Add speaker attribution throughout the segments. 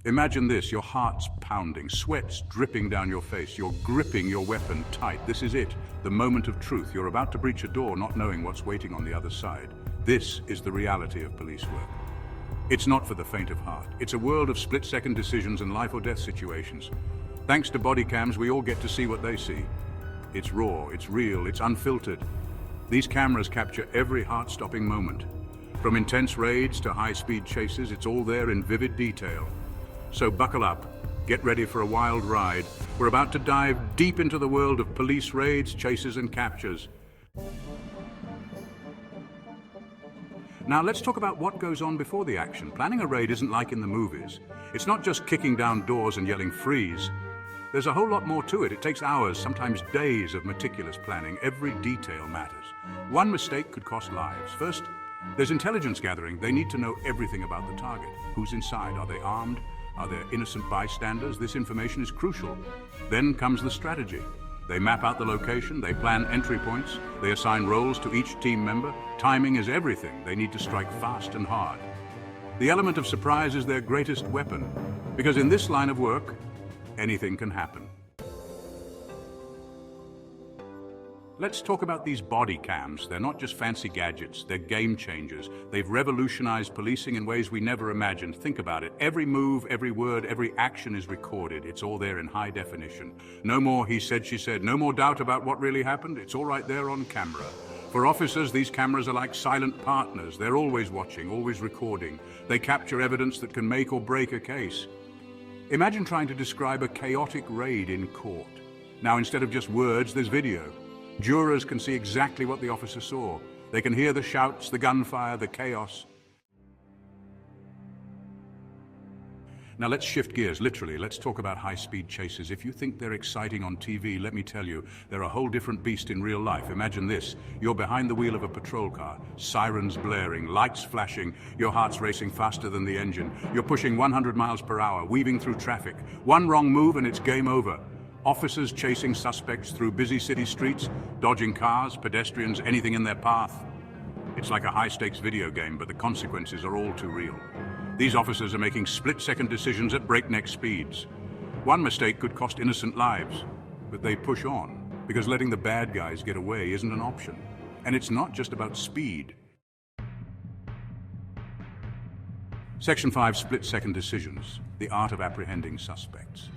Speaker 1: Imagine this, your heart's pounding, sweat's dripping down your face, you're gripping your weapon tight. This is it, the moment of truth. You're about to breach a door not knowing what's waiting on the other side. This is the reality of police work. It's not for the faint of heart. It's a world of split-second decisions and life or death situations. Thanks to body cams, we all get to see what they see. It's raw, it's real, it's unfiltered. These cameras capture every heart-stopping moment. From intense raids to high-speed chases, it's all there in vivid detail. So buckle up, get ready for a wild ride. We're about to dive deep into the world of police raids, chases, and captures. Now let's talk about what goes on before the action. Planning a raid isn't like in the movies. It's not just kicking down doors and yelling freeze. There's a whole lot more to it. It takes hours, sometimes days of meticulous planning. Every detail matters. One mistake could cost lives. First, there's intelligence gathering. They need to know everything about the target. Who's inside? Are they armed? Are there innocent bystanders? This information is crucial. Then comes the strategy. They map out the location, they plan entry points, they assign roles to each team member. Timing is everything. They need to strike fast and hard. The element of surprise is their greatest weapon, because in this line of work, anything can happen. Let's talk about these body cams. They're not just fancy gadgets, they're game changers. They've revolutionized policing in ways we never imagined. Think about it. Every move, every word, every action is recorded. It's all there in high definition. No more he said, she said. No more doubt about what really happened. It's all right there on camera. For officers, these cameras are like silent partners. They're always watching, always recording. They capture evidence that can make or break a case. Imagine trying to describe a chaotic raid in court. Now, instead of just words, there's video. Jurors can see exactly what the officer saw. They can hear the shouts, the gunfire, the chaos. Now let's shift gears, literally. Let's talk about high-speed chases. If you think they're exciting on TV, let me tell you, they're a whole different beast in real life. Imagine this. You're behind the wheel of a patrol car, sirens blaring, lights flashing, your heart's racing faster than the engine. You're pushing 100 miles per hour, weaving through traffic. One wrong move and it's game over. Officers chasing suspects through busy city streets, dodging cars, pedestrians, anything in their path. It's like a high-stakes video game, but the consequences are all too real. These officers are making split-second decisions at breakneck speeds. One mistake could cost innocent lives, but they push on, because letting the bad guys get away isn't an option. And it's not just about speed. Section 5, split-second decisions, the art of apprehending suspects.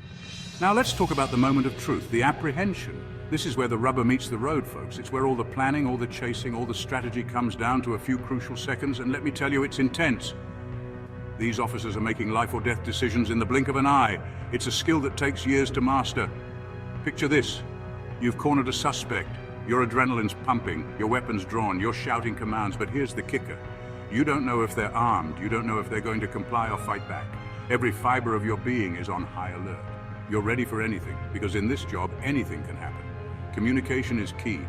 Speaker 1: Now let's talk about the moment of truth, the apprehension. This is where the rubber meets the road, folks. It's where all the planning, all the chasing, all the strategy comes down to a few crucial seconds, and let me tell you, it's intense. These officers are making life or death decisions in the blink of an eye. It's a skill that takes years to master. Picture this. You've cornered a suspect. Your adrenaline's pumping, your weapon's drawn, you're shouting commands, but here's the kicker. You don't know if they're armed. You don't know if they're going to comply or fight back. Every fiber of your being is on high alert. You're ready for anything, because in this job, anything can happen. Communication is key.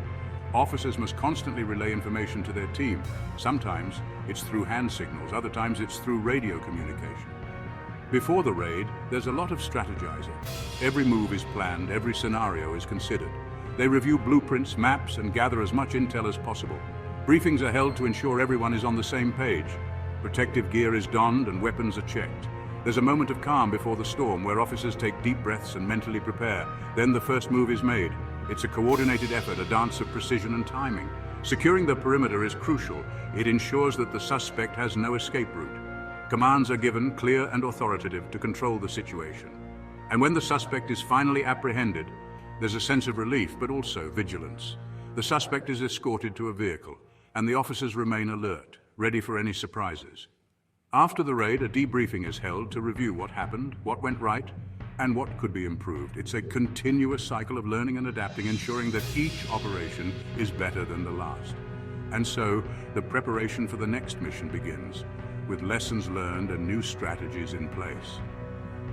Speaker 1: Officers must constantly relay information to their team. Sometimes it's through hand signals, other times it's through radio communication. Before the raid, there's a lot of strategizing. Every move is planned, every scenario is considered. They review blueprints, maps, and gather as much intel as possible. Briefings are held to ensure everyone is on the same page. Protective gear is donned and weapons are checked. There's a moment of calm before the storm where officers take deep breaths and mentally prepare. Then the first move is made. It's a coordinated effort, a dance of precision and timing. Securing the perimeter is crucial. It ensures that the suspect has no escape route. Commands are given, clear and authoritative, to control the situation. And when the suspect is finally apprehended, there's a sense of relief, but also vigilance. The suspect is escorted to a vehicle, and the officers remain alert, ready for any surprises. After the raid, a debriefing is held to review what happened, what went right, and what could be improved. It's a continuous cycle of learning and adapting, ensuring that each operation is better than the last. And so, the preparation for the next mission begins, with lessons learned and new strategies in place.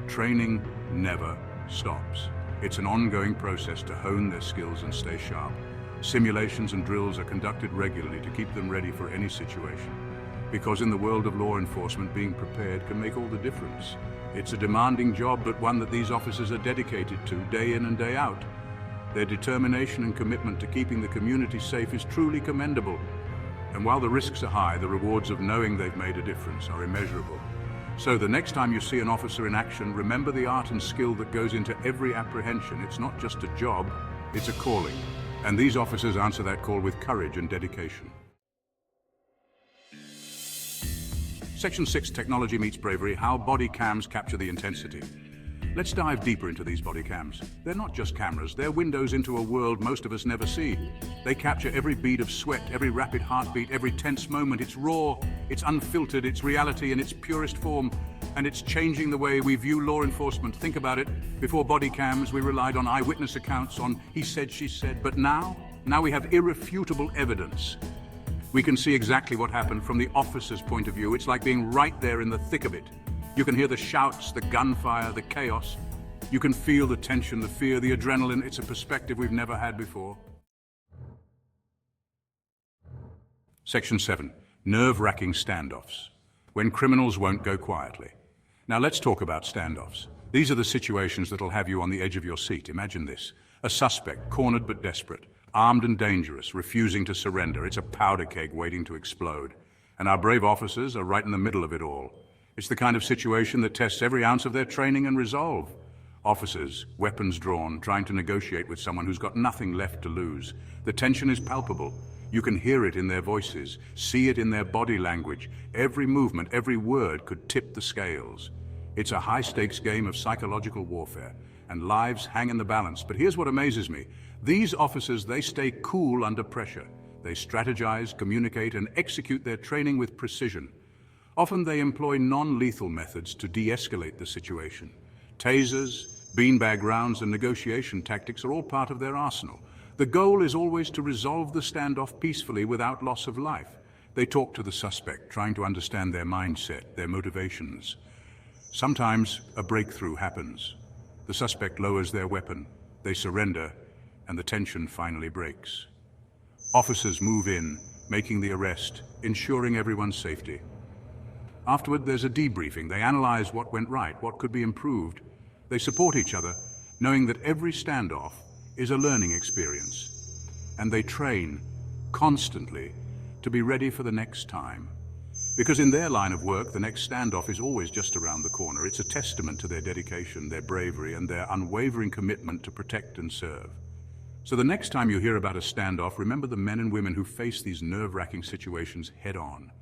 Speaker 1: Training never stops. It's an ongoing process to hone their skills and stay sharp. Simulations and drills are conducted regularly to keep them ready for any situation. Because in the world of law enforcement, being prepared can make all the difference. It's a demanding job, but one that these officers are dedicated to day in and day out. Their determination and commitment to keeping the community safe is truly commendable. And while the risks are high, the rewards of knowing they've made a difference are immeasurable. So the next time you see an officer in action, remember the art and skill that goes into every apprehension. It's not just a job, it's a calling. And these officers answer that call with courage and dedication. Section 6, Technology Meets Bravery, how body cams capture the intensity. Let's dive deeper into these body cams. They're not just cameras, they're windows into a world most of us never see. They capture every bead of sweat, every rapid heartbeat, every tense moment. It's raw, it's unfiltered, it's reality in its purest form, and it's changing the way we view law enforcement. Think about it. Before body cams, we relied on eyewitness accounts, on he said, she said, but now we have irrefutable evidence. We can see exactly what happened from the officer's point of view. It's like being right there in the thick of it. You can hear the shouts, the gunfire, the chaos. You can feel the tension, the fear, the adrenaline. It's a perspective we've never had before. Section 7, nerve-wracking standoffs, when criminals won't go quietly. Now let's talk about standoffs. These are the situations that'll have you on the edge of your seat. Imagine this. A suspect, cornered but desperate, armed and dangerous, refusing to surrender. It's a powder keg waiting to explode. And our brave officers are right in the middle of it all. It's the kind of situation that tests every ounce of their training and resolve. Officers, weapons drawn, trying to negotiate with someone who's got nothing left to lose. The tension is palpable. You can hear it in their voices, see it in their body language. Every movement, every word could tip the scales. It's a high-stakes game of psychological warfare, and lives hang in the balance. But here's what amazes me. These officers, they stay cool under pressure. They strategize, communicate, and execute their training with precision. Often they employ non-lethal methods to de-escalate the situation. Tasers, beanbag rounds, and negotiation tactics are all part of their arsenal. The goal is always to resolve the standoff peacefully without loss of life. They talk to the suspect, trying to understand their mindset, their motivations. Sometimes a breakthrough happens. The suspect lowers their weapon, they surrender, and the tension finally breaks. Officers move in, making the arrest, ensuring everyone's safety. Afterward, there's a debriefing. They analyze what went right, what could be improved. They support each other, knowing that every standoff is a learning experience. And they train constantly to be ready for the next time. Because in their line of work, the next standoff is always just around the corner. It's a testament to their dedication, their bravery, and their unwavering commitment to protect and serve. So the next time you hear about a standoff, remember the men and women who face these nerve-wracking situations head-on.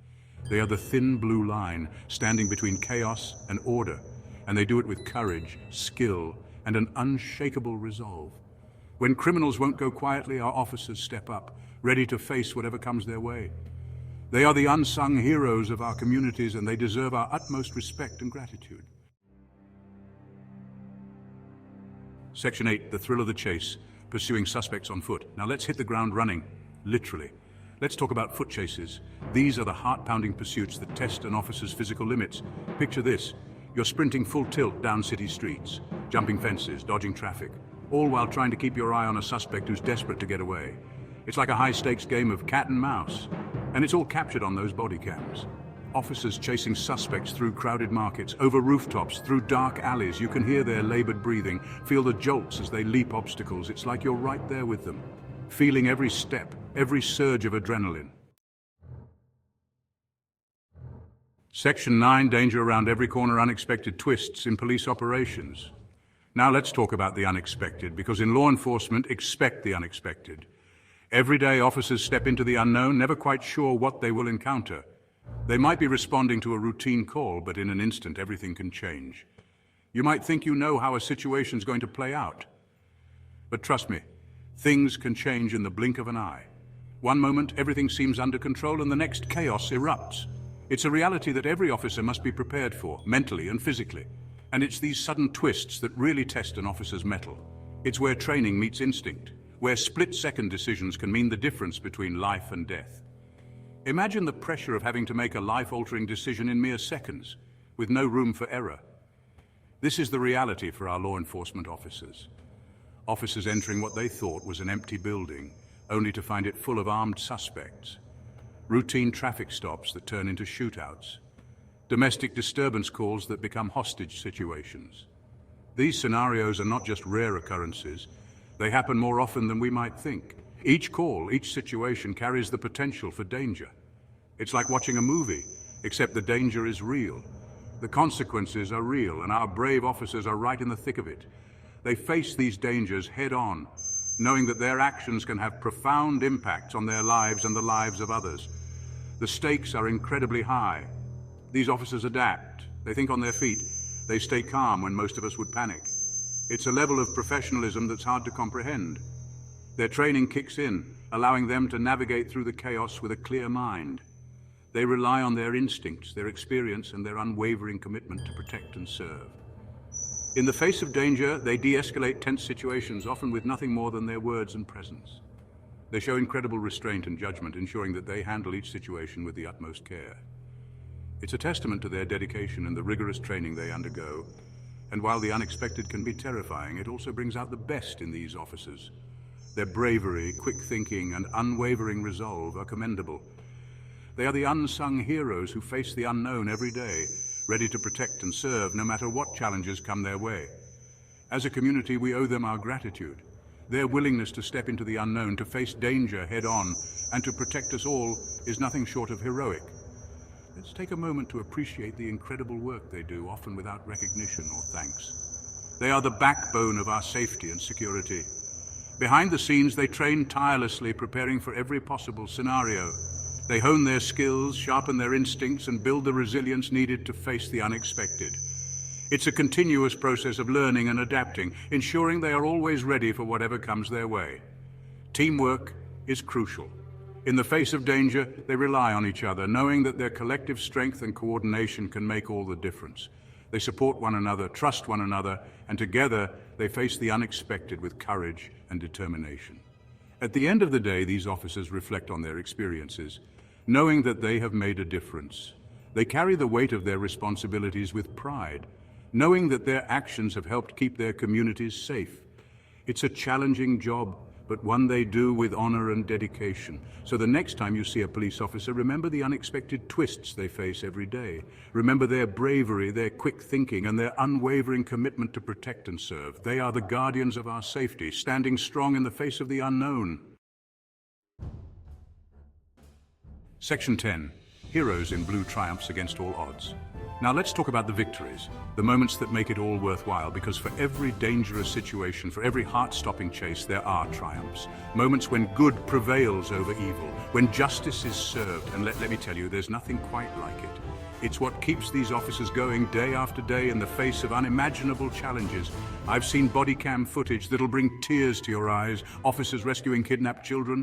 Speaker 1: They are the thin blue line standing between chaos and order, and they do it with courage, skill, and an unshakable resolve. When criminals won't go quietly, our officers step up, ready to face whatever comes their way. They are the unsung heroes of our communities, and they deserve our utmost respect and gratitude. Section 8, the thrill of the chase, pursuing suspects on foot. Now let's hit the ground running, literally. Let's talk about foot chases. These are the heart-pounding pursuits that test an officer's physical limits. Picture this. You're sprinting full tilt down city streets, jumping fences, dodging traffic, all while trying to keep your eye on a suspect who's desperate to get away. It's like a high-stakes game of cat and mouse, and it's all captured on those body cams. Officers chasing suspects through crowded markets, over rooftops, through dark alleys. You can hear their labored breathing, feel the jolts as they leap obstacles. It's like you're right there with them, feeling every step, every surge of adrenaline. Section 9, danger around every corner, unexpected twists in police operations. Now let's talk about the unexpected, because in law enforcement, expect the unexpected. Every day, officers step into the unknown, never quite sure what they will encounter. They might be responding to a routine call, but in an instant, everything can change. You might think you know how a situation's going to play out. But trust me, things can change in the blink of an eye. One moment, everything seems under control, and the next, chaos erupts. It's a reality that every officer must be prepared for, mentally and physically. And it's these sudden twists that really test an officer's mettle. It's where training meets instinct, where split-second decisions can mean the difference between life and death. Imagine the pressure of having to make a life-altering decision in mere seconds, with no room for error. This is the reality for our law enforcement officers. Officers entering what they thought was an empty building, only to find it full of armed suspects. Routine traffic stops that turn into shootouts. Domestic disturbance calls that become hostage situations. These scenarios are not just rare occurrences, they happen more often than we might think. Each call, each situation carries the potential for danger. It's like watching a movie, except the danger is real. The consequences are real, and our brave officers are right in the thick of it. They face these dangers head-on, knowing that their actions can have profound impacts on their lives and the lives of others. The stakes are incredibly high. These officers adapt. They think on their feet. They stay calm when most of us would panic. It's a level of professionalism that's hard to comprehend. Their training kicks in, allowing them to navigate through the chaos with a clear mind. They rely on their instincts, their experience, and their unwavering commitment to protect and serve. In the face of danger, they de-escalate tense situations, often with nothing more than their words and presence. They show incredible restraint and judgment, ensuring that they handle each situation with the utmost care. It's a testament to their dedication and the rigorous training they undergo. And while the unexpected can be terrifying, it also brings out the best in these officers. Their bravery, quick thinking, and unwavering resolve are commendable. They are the unsung heroes who face the unknown every day, ready to protect and serve no matter what challenges come their way. As a community, we owe them our gratitude. Their willingness to step into the unknown, to face danger head-on, and to protect us all is nothing short of heroic. Let's take a moment to appreciate the incredible work they do, often without recognition or thanks. They are the backbone of our safety and security. Behind the scenes, they train tirelessly, preparing for every possible scenario. They hone their skills, sharpen their instincts, and build the resilience needed to face the unexpected. It's a continuous process of learning and adapting, ensuring they are always ready for whatever comes their way. Teamwork is crucial. In the face of danger, they rely on each other, knowing that their collective strength and coordination can make all the difference. They support one another, trust one another, and together they face the unexpected with courage and determination. At the end of the day, these officers reflect on their experiences, knowing that they have made a difference. They carry the weight of their responsibilities with pride, knowing that their actions have helped keep their communities safe. It's a challenging job, but one they do with honor and dedication. So the next time you see a police officer, remember the unexpected twists they face every day. Remember their bravery, their quick thinking, and their unwavering commitment to protect and serve. They are the guardians of our safety, standing strong in the face of the unknown. Section 10. Heroes in blue triumphs against all odds. Now let's talk about the victories, the moments that make it all worthwhile, because for every dangerous situation, for every heart-stopping chase, there are triumphs. Moments when good prevails over evil, when justice is served, and let me tell you, there's nothing quite like it. It's what keeps these officers going day after day in the face of unimaginable challenges. I've seen body cam footage that'll bring tears to your eyes, officers rescuing kidnapped children,